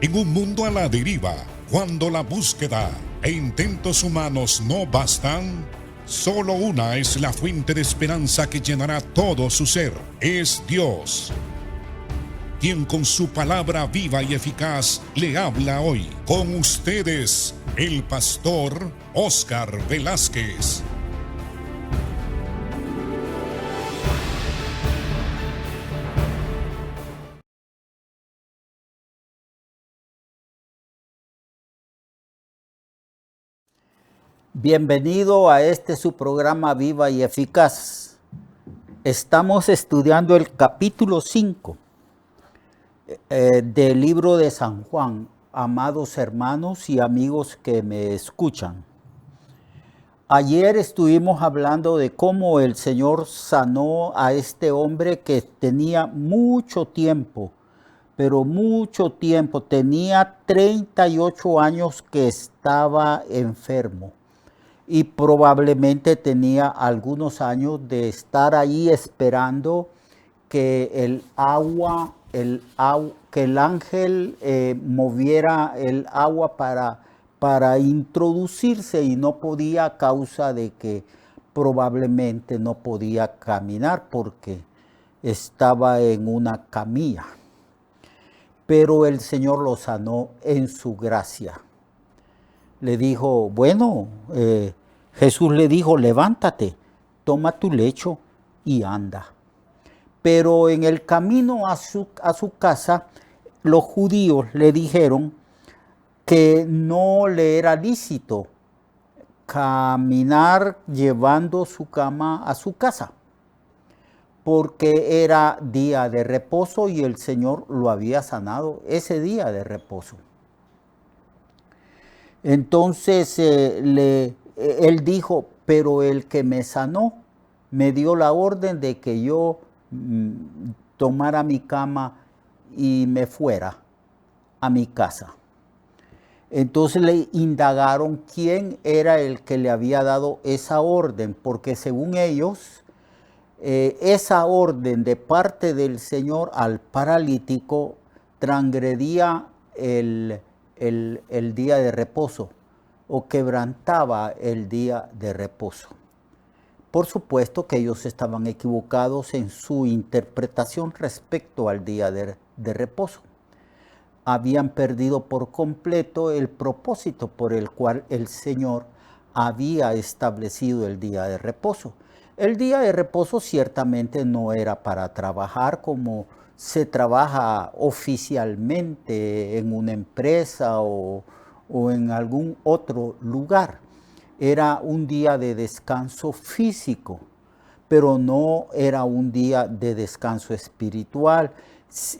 En un mundo a la deriva, cuando la búsqueda e intentos humanos no bastan, solo una es la fuente de esperanza que llenará todo su ser. Es Dios, quien con su palabra viva y eficaz le habla hoy. Con ustedes, el pastor Óscar Velázquez. Bienvenido a su programa Viva y Eficaz. Estamos estudiando el capítulo 5 del libro de San Juan, amados hermanos y amigos que me escuchan. Ayer estuvimos hablando de cómo el Señor sanó a este hombre que tenía mucho tiempo, pero mucho tiempo, tenía 38 años que estaba enfermo. Y probablemente tenía algunos años de estar ahí esperando que que el ángel moviera el agua para introducirse, y no podía a causa de que probablemente no podía caminar porque estaba en una camilla. Pero el Señor lo sanó en su gracia. Le dijo, Jesús le dijo, levántate, toma tu lecho y anda. Pero en el camino a su casa, los judíos le dijeron que no le era lícito caminar llevando su cama a su casa, porque era día de reposo y el Señor lo había sanado ese día de reposo. Entonces él dijo, pero el que me sanó me dio la orden de que yo tomara mi cama y me fuera a mi casa. Entonces le indagaron quién era el que le había dado esa orden, porque según ellos, esa orden de parte del Señor al paralítico transgredía el día de reposo, o quebrantaba el día de reposo. Por supuesto que ellos estaban equivocados en su interpretación respecto al día de reposo. Habían perdido por completo el propósito por el cual el Señor había establecido el día de reposo. El día de reposo ciertamente no era para trabajar como se trabaja oficialmente en una empresa o en algún otro lugar. Era un día de descanso físico, pero no era un día de descanso espiritual.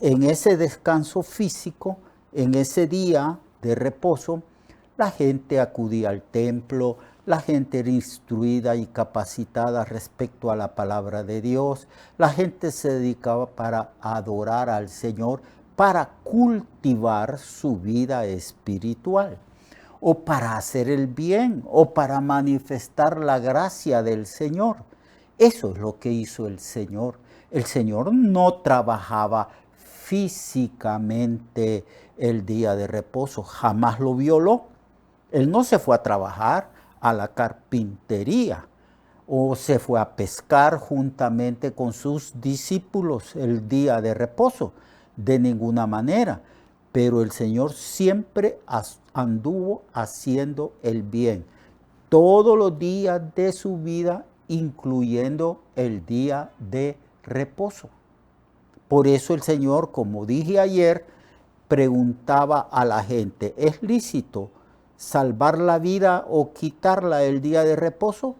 En ese descanso físico, en ese día de reposo, la gente acudía al templo, la gente era instruida y capacitada respecto a la palabra de Dios, la gente se dedicaba para adorar al Señor, para cultivar su vida espiritual, o para hacer el bien, o para manifestar la gracia del Señor. Eso es lo que hizo el Señor. El Señor no trabajaba físicamente el día de reposo, jamás lo violó. Él no se fue a trabajar a la carpintería o se fue a pescar juntamente con sus discípulos el día de reposo, de ninguna manera. Pero el Señor siempre anduvo haciendo el bien, todos los días de su vida, incluyendo el día de reposo. Por eso el Señor, como dije ayer, preguntaba a la gente, ¿es lícito salvar la vida o quitarla el día de reposo?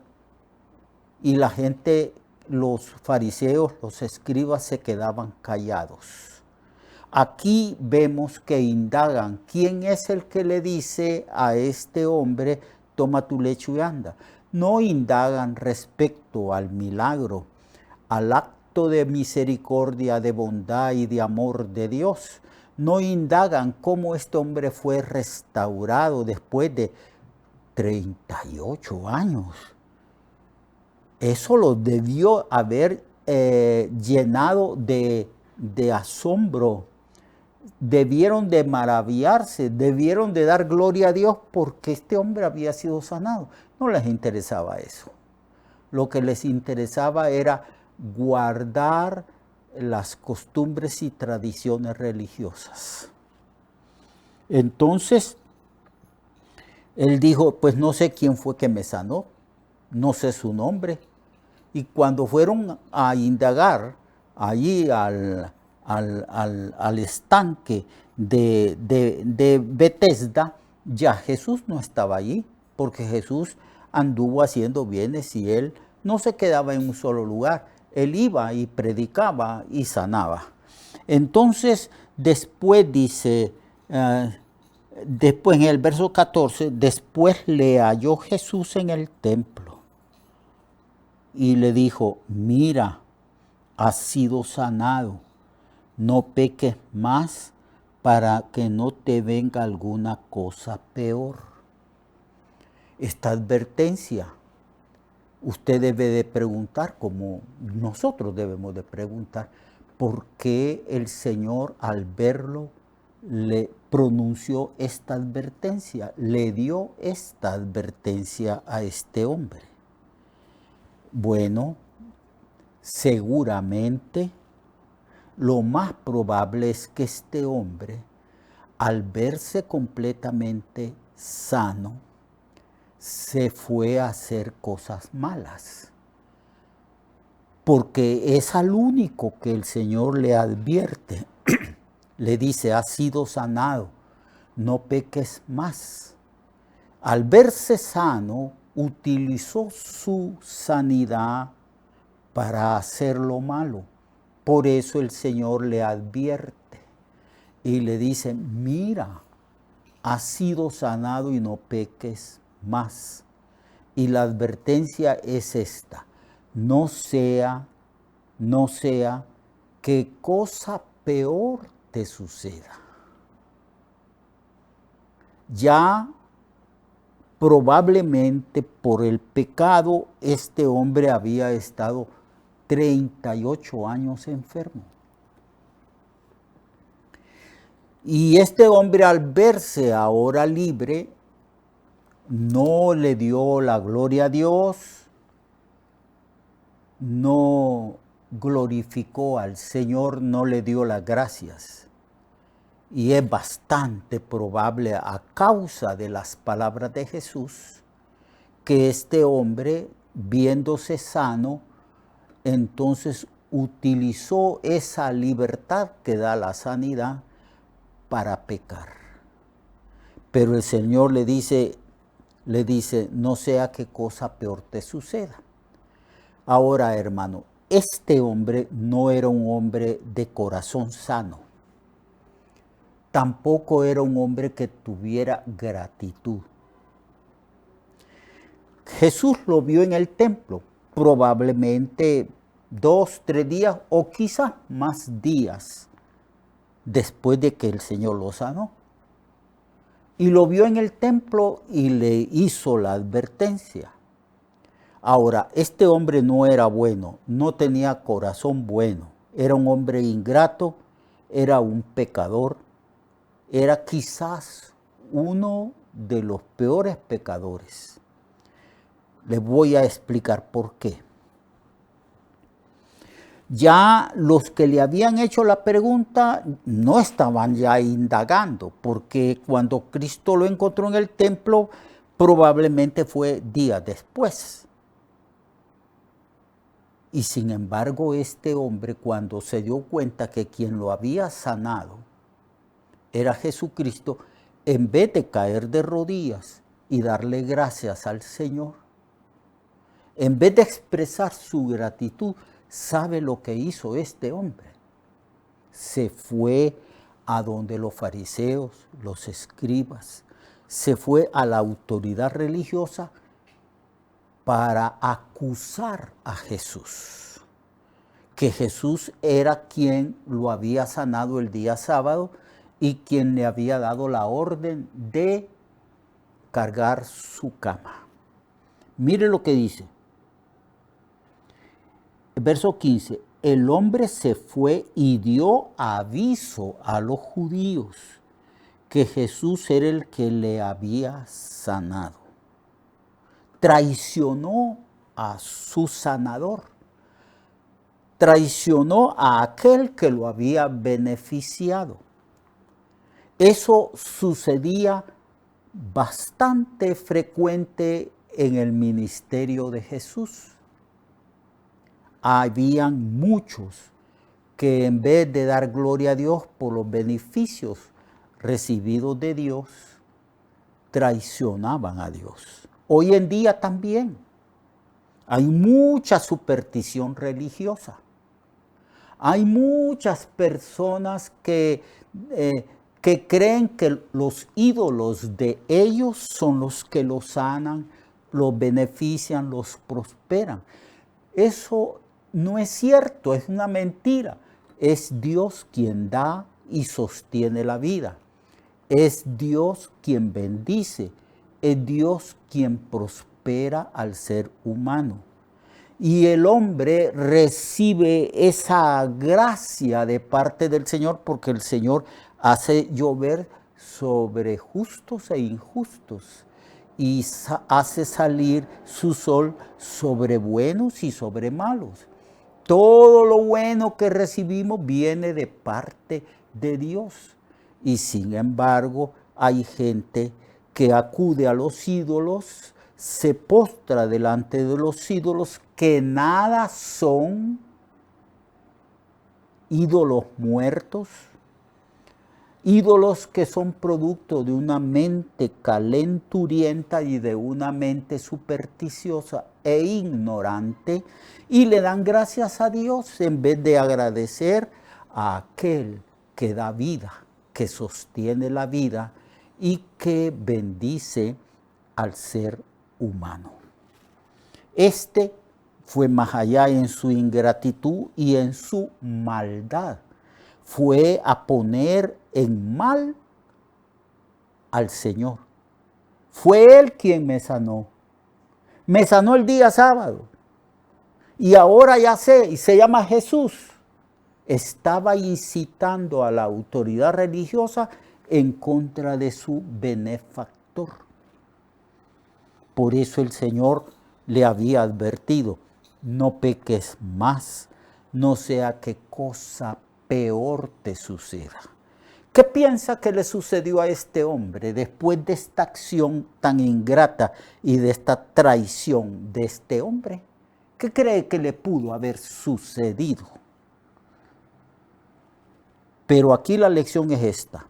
Y la gente, los fariseos, los escribas, se quedaban callados. Aquí vemos que indagan, ¿quién es el que le dice a este hombre, toma tu lecho y anda? No indagan respecto al milagro, al acto de misericordia, de bondad y de amor de Dios. No indagan cómo este hombre fue restaurado después de 38 años. Eso lo debió haber llenado de asombro, debieron de maravillarse, debieron de dar gloria a Dios porque este hombre había sido sanado. No les interesaba eso. Lo que les interesaba era guardar las costumbres y tradiciones religiosas. Entonces, él dijo, pues no sé quién fue que me sanó, no sé su nombre. Y cuando fueron a indagar allí al estanque de Betesda, ya Jesús no estaba allí, porque Jesús anduvo haciendo bienes y él no se quedaba en un solo lugar. Él iba y predicaba y sanaba. Entonces, después dice, después en el verso 14, después le halló Jesús en el templo y le dijo, mira, has sido sanado, no peques más para que no te venga alguna cosa peor. Esta advertencia usted debe de preguntar, como nosotros debemos de preguntar, ¿por qué el Señor al verlo le pronunció esta advertencia, le dio esta advertencia a este hombre? Bueno, seguramente lo más probable es que este hombre, al verse completamente sano, se fue a hacer cosas malas. Porque es al único que el Señor le advierte. Le dice, has sido sanado, no peques más. Al verse sano, utilizó su sanidad para hacer lo malo. Por eso el Señor le advierte y le dice, mira, has sido sanado y no peques más. Y la advertencia es esta, no sea que cosa peor te suceda. Ya probablemente por el pecado este hombre había estado 38 años enfermo. Y este hombre al verse ahora libre, no le dio la gloria a Dios, no glorificó al Señor, no le dio las gracias. Y es bastante probable a causa de las palabras de Jesús que este hombre, viéndose sano, entonces utilizó esa libertad que da la sanidad para pecar. Pero el Señor le dice, no sea que cosa peor te suceda. Ahora, hermano, este hombre no era un hombre de corazón sano. Tampoco era un hombre que tuviera gratitud. Jesús lo vio en el templo, probablemente 2, 3 días o quizás más días después de que el Señor lo sanó. Y lo vio en el templo y le hizo la advertencia. Ahora, este hombre no era bueno, no tenía corazón bueno, era un hombre ingrato, era un pecador, era quizás uno de los peores pecadores. Les voy a explicar por qué. Ya los que le habían hecho la pregunta no estaban ya indagando, porque cuando Cristo lo encontró en el templo, probablemente fue días después. Y sin embargo, este hombre, cuando se dio cuenta que quien lo había sanado era Jesucristo, en vez de caer de rodillas y darle gracias al Señor, en vez de expresar su gratitud, ¿sabe lo que hizo este hombre? Se fue a donde los fariseos, los escribas, se fue a la autoridad religiosa para acusar a Jesús, que Jesús era quien lo había sanado el día sábado y quien le había dado la orden de cargar su cama. Mire lo que dice. Verso 15. el hombre se fue y dio aviso a los judíos que Jesús era el que le había sanado. Traicionó a su sanador. Traicionó a aquel que lo había beneficiado. Eso sucedía bastante frecuente en el ministerio de Jesús. Habían muchos que en vez de dar gloria a Dios por los beneficios recibidos de Dios, traicionaban a Dios. Hoy en día también hay mucha superstición religiosa. Hay muchas personas que creen que los ídolos de ellos son los que los sanan, los benefician, los prosperan. Eso no es cierto, es una mentira. Es Dios quien da y sostiene la vida. Es Dios quien bendice. Es Dios quien prospera al ser humano. Y el hombre recibe esa gracia de parte del Señor porque el Señor hace llover sobre justos e injustos y hace salir su sol sobre buenos y sobre malos. Todo lo bueno que recibimos viene de parte de Dios. Y sin embargo, hay gente que acude a los ídolos, se postra delante de los ídolos que nada son, ídolos muertos, ídolos que son producto de una mente calenturienta y de una mente supersticiosa e ignorante, y le dan gracias a Dios en vez de agradecer a aquel que da vida, que sostiene la vida y que bendice al ser humano. Este fue más allá en su ingratitud y en su maldad. Fue a poner en mal al Señor. Fue Él quien me sanó. Me sanó el día sábado. Y ahora ya sé, y se llama Jesús. Estaba incitando a la autoridad religiosa en contra de su benefactor. Por eso el Señor le había advertido, no peques más, no sea que cosa peor te suceda. ¿Qué piensa que le sucedió a este hombre después de esta acción tan ingrata y de esta traición de este hombre? ¿Qué cree que le pudo haber sucedido? Pero aquí la lección es esta.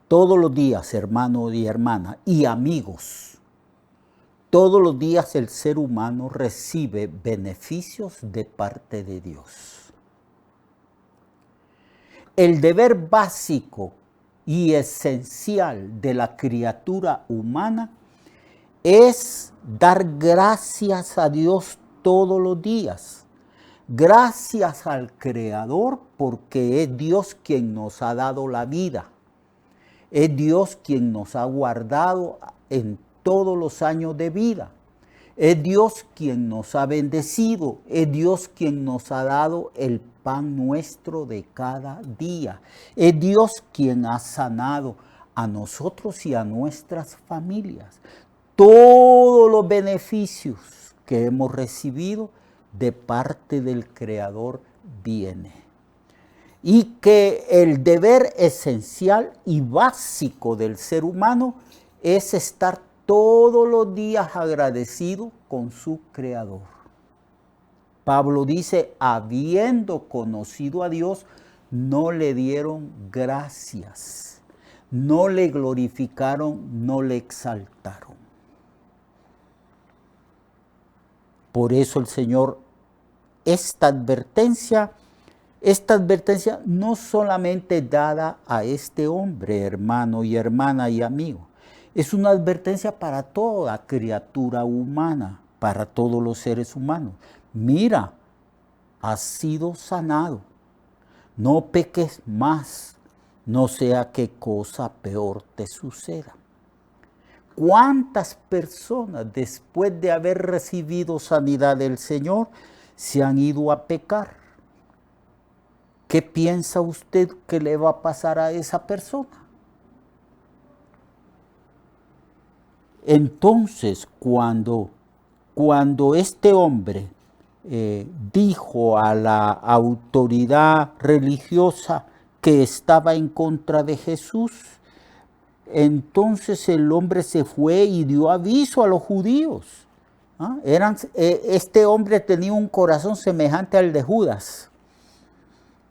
Todos los días, hermano y hermana, y amigos, todos los días el ser humano recibe beneficios de parte de Dios. El deber básico y esencial de la criatura humana es dar gracias a Dios todos los días. Gracias al Creador porque es Dios quien nos ha dado la vida. Es Dios quien nos ha guardado en todos los años de vida. Es Dios quien nos ha bendecido. Es Dios quien nos ha dado el pan nuestro de cada día. Es Dios quien ha sanado a nosotros y a nuestras familias. Todos los beneficios que hemos recibido de parte del Creador viene. Y que el deber esencial y básico del ser humano es estar todos los días agradecido con su Creador. Pablo dice, habiendo conocido a Dios, no le dieron gracias, no le glorificaron, no le exaltaron. Por eso el Señor, esta advertencia no solamente dada a este hombre, hermano y hermana y amigo, es una advertencia para toda criatura humana, para todos los seres humanos. Mira, has sido sanado, no peques más, no sea que cosa peor te suceda. ¿Cuántas personas después de haber recibido sanidad del Señor se han ido a pecar. ¿Qué piensa usted que le va a pasar a esa persona? Entonces, cuando este hombre dijo a la autoridad religiosa que estaba en contra de Jesús, entonces el hombre se fue y dio aviso a los judíos. Este hombre tenía un corazón semejante al de Judas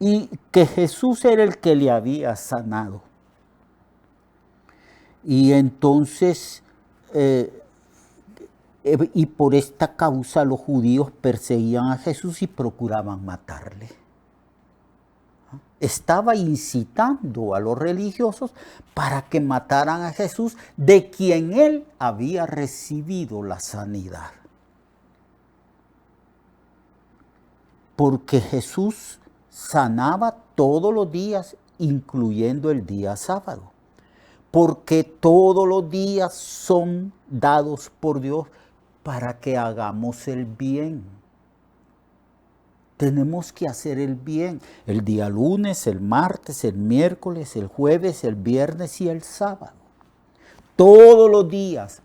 y que Jesús era el que le había sanado. Y entonces, y por esta causa los judíos perseguían a Jesús y procuraban matarle. Estaba incitando a los religiosos para que mataran a Jesús, de quien él había recibido la sanidad. Porque Jesús sanaba todos los días, incluyendo el día sábado. Porque todos los días son dados por Dios para que hagamos el bien. Tenemos que hacer el bien el día lunes, el martes, el miércoles, el jueves, el viernes y el sábado. Todos los días,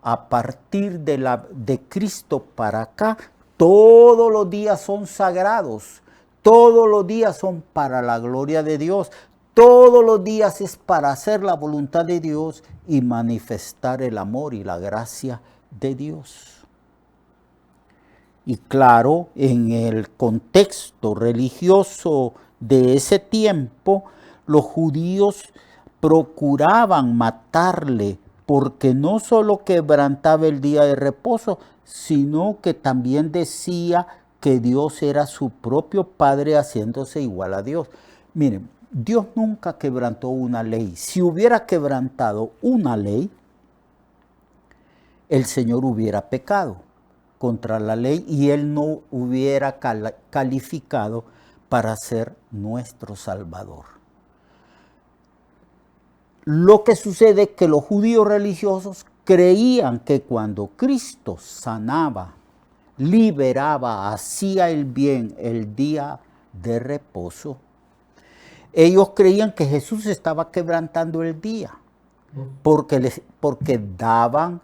a partir de Cristo para acá, todos los días son sagrados. Todos los días son para la gloria de Dios. Todos los días es para hacer la voluntad de Dios y manifestar el amor y la gracia de Dios. Y claro, en el contexto religioso de ese tiempo, los judíos procuraban matarle porque no solo quebrantaba el día de reposo, sino que también decía que Dios era su propio Padre haciéndose igual a Dios. Miren, Dios nunca quebrantó una ley. Si hubiera quebrantado una ley, el Señor hubiera pecado contra la ley y Él no hubiera calificado para ser nuestro Salvador. Lo que sucede es que los judíos religiosos creían que cuando Cristo sanaba, liberaba, hacía el bien el día de reposo, ellos creían que Jesús estaba quebrantando el día, porque daban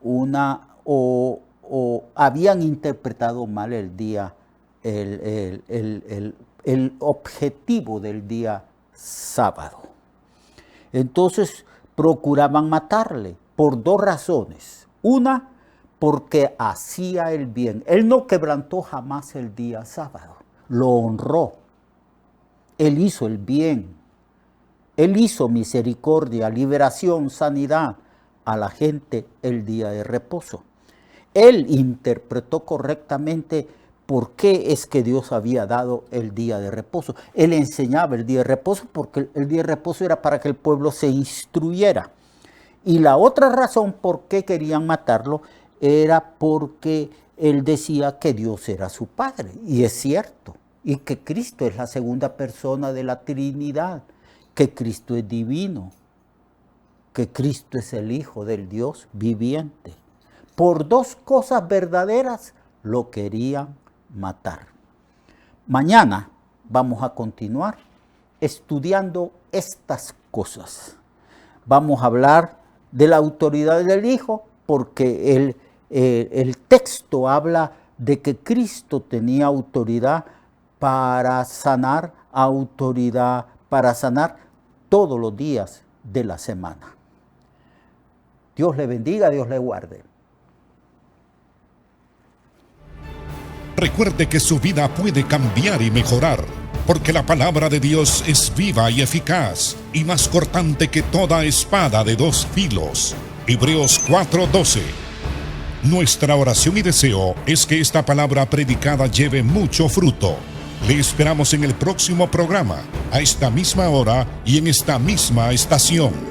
una o habían interpretado mal el día, el objetivo del día sábado. Entonces procuraban matarle por dos razones. Una, porque hacía el bien. Él no quebrantó jamás el día sábado, lo honró. Él hizo el bien. Él hizo misericordia, liberación, sanidad a la gente el día de reposo. Él interpretó correctamente por qué es que Dios había dado el día de reposo. Él enseñaba el día de reposo porque el día de reposo era para que el pueblo se instruyera. Y la otra razón por qué querían matarlo era porque él decía que Dios era su Padre. Y es cierto. Y que Cristo es la segunda persona de la Trinidad. Que Cristo es divino. Que Cristo es el Hijo del Dios viviente. Por dos cosas verdaderas lo querían matar. Mañana vamos a continuar estudiando estas cosas. Vamos a hablar de la autoridad del Hijo porque el texto habla de que Cristo tenía autoridad para sanar, todos los días de la semana. Dios le bendiga, Dios le guarde. Recuerde que su vida puede cambiar y mejorar, porque la palabra de Dios es viva y eficaz, y más cortante que toda espada de dos filos. Hebreos 4:12. Nuestra oración y deseo es que esta palabra predicada lleve mucho fruto. Le esperamos en el próximo programa, a esta misma hora y en esta misma estación.